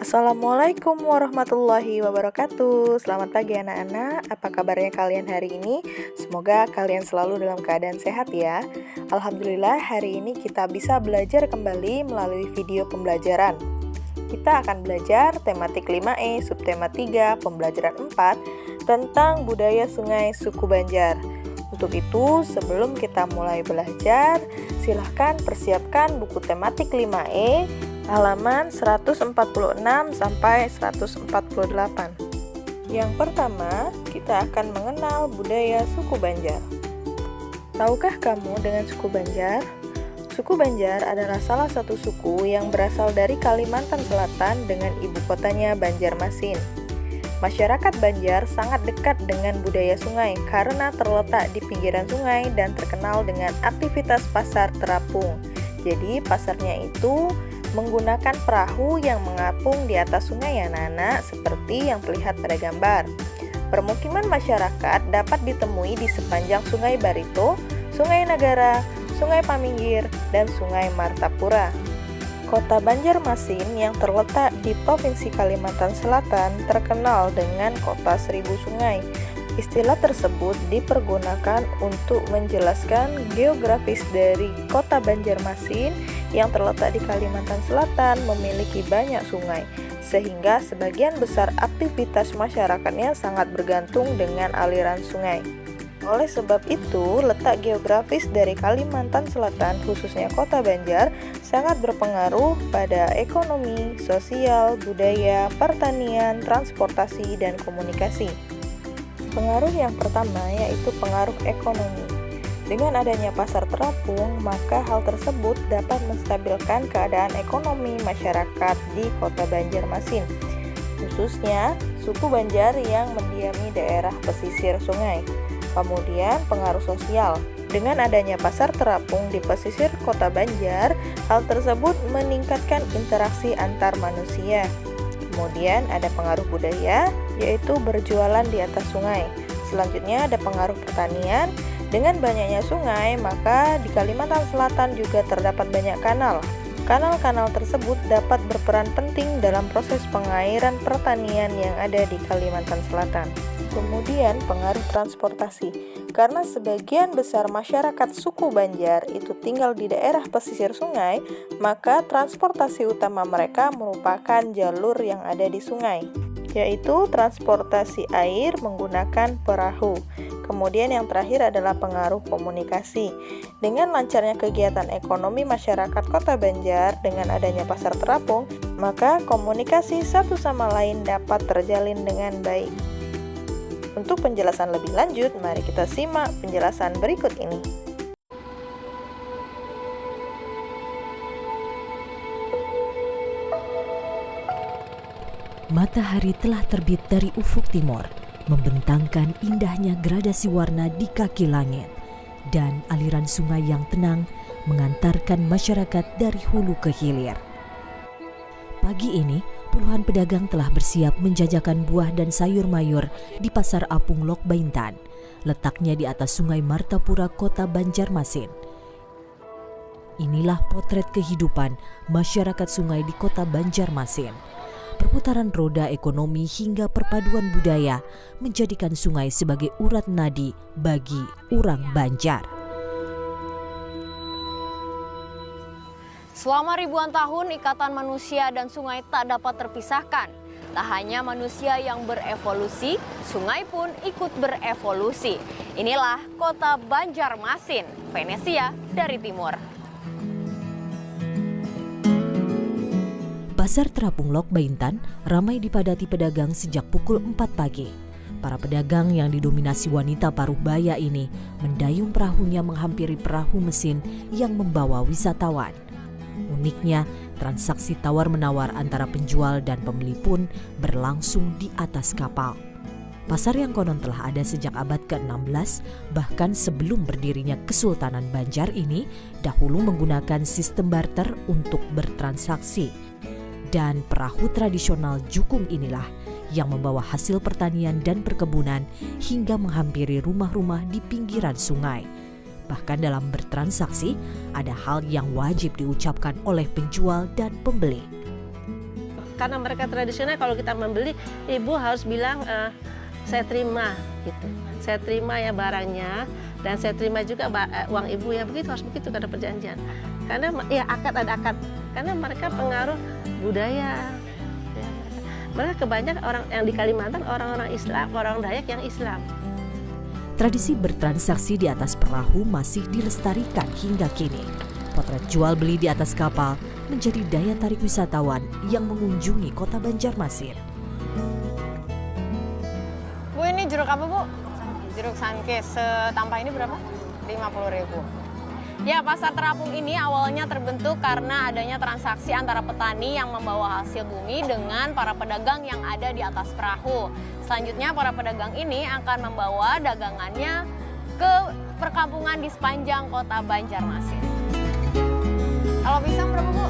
Assalamualaikum warahmatullahi wabarakatuh. Selamat pagi anak-anak, apa kabarnya kalian hari ini? Semoga kalian selalu dalam keadaan sehat ya. Alhamdulillah hari ini kita bisa belajar kembali melalui video pembelajaran. Kita akan belajar tematik 5E, subtema 3, pembelajaran 4 tentang budaya sungai suku Banjar. Untuk itu, sebelum kita mulai belajar, silahkan persiapkan buku tematik 5E halaman 146 sampai 148. Yang pertama, kita akan mengenal budaya suku Banjar. Tahukah kamu dengan suku Banjar? Suku Banjar adalah salah satu suku yang berasal dari Kalimantan Selatan dengan ibu kotanya Banjarmasin. Masyarakat Banjar sangat dekat dengan budaya sungai karena terletak di pinggiran sungai dan terkenal dengan aktivitas pasar terapung. Jadi pasarnya itu menggunakan perahu yang mengapung di atas sungai ya anak-anak, seperti yang terlihat pada gambar. Permukiman masyarakat dapat ditemui di sepanjang Sungai Barito, Sungai Nagara, Sungai Paminggir, dan Sungai Martapura. Kota Banjarmasin yang terletak di Provinsi Kalimantan Selatan terkenal dengan kota seribu sungai. Istilah tersebut dipergunakan untuk menjelaskan geografis dari kota Banjarmasin yang terletak di Kalimantan Selatan memiliki banyak sungai, sehingga sebagian besar aktivitas masyarakatnya sangat bergantung dengan aliran sungai. Oleh sebab itu, letak geografis dari Kalimantan Selatan, khususnya kota Banjar, sangat berpengaruh pada ekonomi, sosial, budaya, pertanian, transportasi, dan komunikasi. Pengaruh yang pertama yaitu pengaruh ekonomi. Dengan adanya pasar terapung, maka hal tersebut dapat menstabilkan keadaan ekonomi masyarakat di kota Banjarmasin, khususnya suku Banjar yang mendiami daerah pesisir sungai. Kemudian pengaruh sosial. Dengan adanya pasar terapung di pesisir kota Banjar, hal tersebut meningkatkan interaksi antar manusia. Kemudian ada pengaruh budaya, yaitu berjualan di atas sungai. Selanjutnya ada pengaruh pertanian. Dengan banyaknya sungai, maka di Kalimantan Selatan juga terdapat banyak kanal. Kanal-kanal tersebut dapat berperan penting dalam proses pengairan pertanian yang ada di Kalimantan Selatan. Kemudian pengaruh transportasi. Karena sebagian besar masyarakat suku Banjar itu tinggal di daerah pesisir sungai, maka transportasi utama mereka merupakan jalur yang ada di sungai, yaitu transportasi air menggunakan perahu. Kemudian yang terakhir adalah pengaruh komunikasi. Dengan lancarnya kegiatan ekonomi masyarakat kota Banjar dengan adanya pasar terapung, maka komunikasi satu sama lain dapat terjalin dengan baik. Untuk penjelasan lebih lanjut, mari kita simak penjelasan berikut ini. Matahari telah terbit dari ufuk timur, membentangkan indahnya gradasi warna di kaki langit, dan aliran sungai yang tenang mengantarkan masyarakat dari hulu ke hilir. Pagi ini, puluhan pedagang telah bersiap menjajakan buah dan sayur mayur di Pasar Apung Lok Baintan, letaknya di atas Sungai Martapura, kota Banjarmasin. Inilah potret kehidupan masyarakat sungai di kota Banjarmasin. Perputaran roda ekonomi hingga perpaduan budaya menjadikan sungai sebagai urat nadi bagi orang Banjar. Selama ribuan tahun, ikatan manusia dan sungai tak dapat terpisahkan. Tak hanya manusia yang berevolusi, sungai pun ikut berevolusi. Inilah kota Banjarmasin, Venesia dari timur. Pasar Terapung Lok Baintan ramai dipadati pedagang sejak pukul 4 pagi. Para pedagang yang didominasi wanita paruh baya ini mendayung perahunya menghampiri perahu mesin yang membawa wisatawan. Uniknya, transaksi tawar-menawar antara penjual dan pembeli pun berlangsung di atas kapal. Pasar yang konon telah ada sejak abad ke-16, bahkan sebelum berdirinya Kesultanan Banjar ini, dahulu menggunakan sistem barter untuk bertransaksi. Dan perahu tradisional jukung inilah yang membawa hasil pertanian dan perkebunan hingga menghampiri rumah-rumah di pinggiran sungai. Bahkan dalam bertransaksi, ada hal yang wajib diucapkan oleh penjual dan pembeli. karena mereka tradisional, kalau kita membeli, ibu harus bilang saya terima gitu. Saya terima ya barangnya, dan saya terima juga uang ibu ya, begitu, harus begitu karena perjanjian. Karena ya akad, ada akad, karena mereka pengaruh budaya. Ya, mereka kebanyakan orang yang di Kalimantan orang-orang Islam, orang Dayak yang Islam. Tradisi bertransaksi di atas perahu masih dilestarikan hingga kini. Potret jual beli di atas kapal menjadi daya tarik wisatawan yang mengunjungi kota Banjarmasin. Bu, ini jeruk apa, Bu? Jeruk sangkis. Setampah ini berapa? 50.000. Ya, pasar terapung ini awalnya terbentuk karena adanya transaksi antara petani yang membawa hasil bumi dengan para pedagang yang ada di atas perahu. Selanjutnya para pedagang ini akan membawa dagangannya ke perkampungan di sepanjang kota Banjarmasin. Kalau pisang berapa, Bu?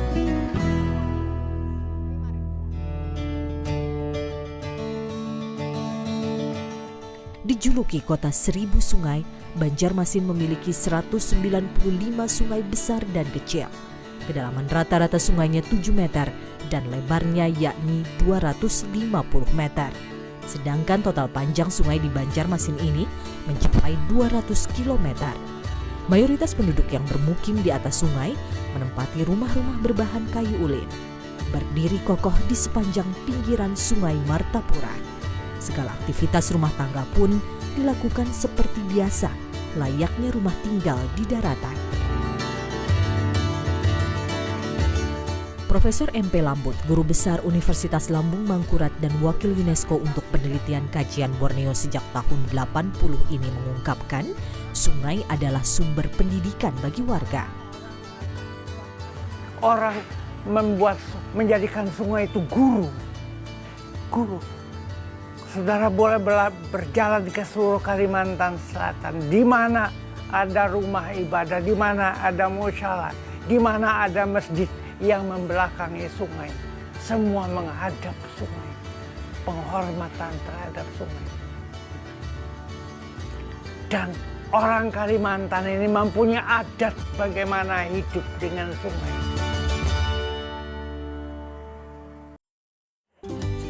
Dijuluki kota 1000 sungai, Banjarmasin memiliki 195 sungai besar dan kecil. Kedalaman rata-rata sungainya 7 meter dan lebarnya yakni 250 meter. Sedangkan total panjang sungai di Banjarmasin ini mencapai 200 km. Mayoritas penduduk yang bermukim di atas sungai menempati rumah-rumah berbahan kayu ulin, berdiri kokoh di sepanjang pinggiran Sungai Martapura. Segala aktivitas rumah tangga pun dilakukan seperti biasa, layaknya rumah tinggal di daratan. Profesor MP Lambut, Guru Besar Universitas Lambung Mangkurat dan Wakil UNESCO untuk Penelitian Kajian Borneo sejak tahun 80 ini mengungkapkan, sungai adalah sumber pendidikan bagi warga. Orang menjadikan sungai itu guru. Saudara boleh berjalan ke seluruh Kalimantan Selatan, di mana ada rumah ibadah, di mana ada mushola, di mana ada masjid yang membelakangi sungai. Semua menghadap sungai, penghormatan terhadap sungai. Dan orang Kalimantan ini mempunyai adat bagaimana hidup dengan sungai.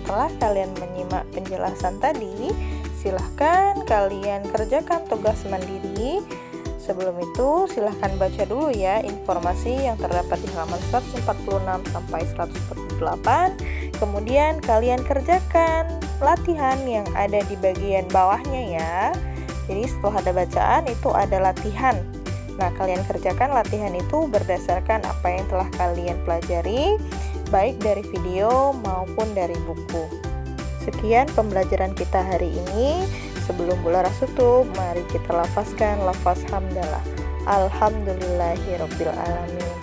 Setelah kalian menyimak penjelasan tadi, silahkan kalian kerjakan tugas mandiri. Sebelum itu, silahkan baca dulu ya informasi yang terdapat di halaman 146 sampai 148. Kemudian kalian kerjakan latihan yang ada di bagian bawahnya ya. Jadi setelah ada bacaan itu ada latihan. Nah, kalian kerjakan latihan itu berdasarkan apa yang telah kalian pelajari, baik dari video maupun dari buku. Sekian pembelajaran kita hari ini. Sebelum bularas tutup, mari kita lafazkan lafaz hamdalah. Alhamdulillahirabbil alamin.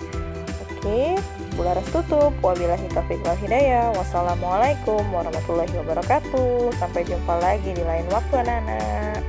Oke, bularas tutup. Wabillahi taufiq wal hidayah. Wassalamualaikum warahmatullahi wabarakatuh. Sampai jumpa lagi di lain waktu, anak-anak.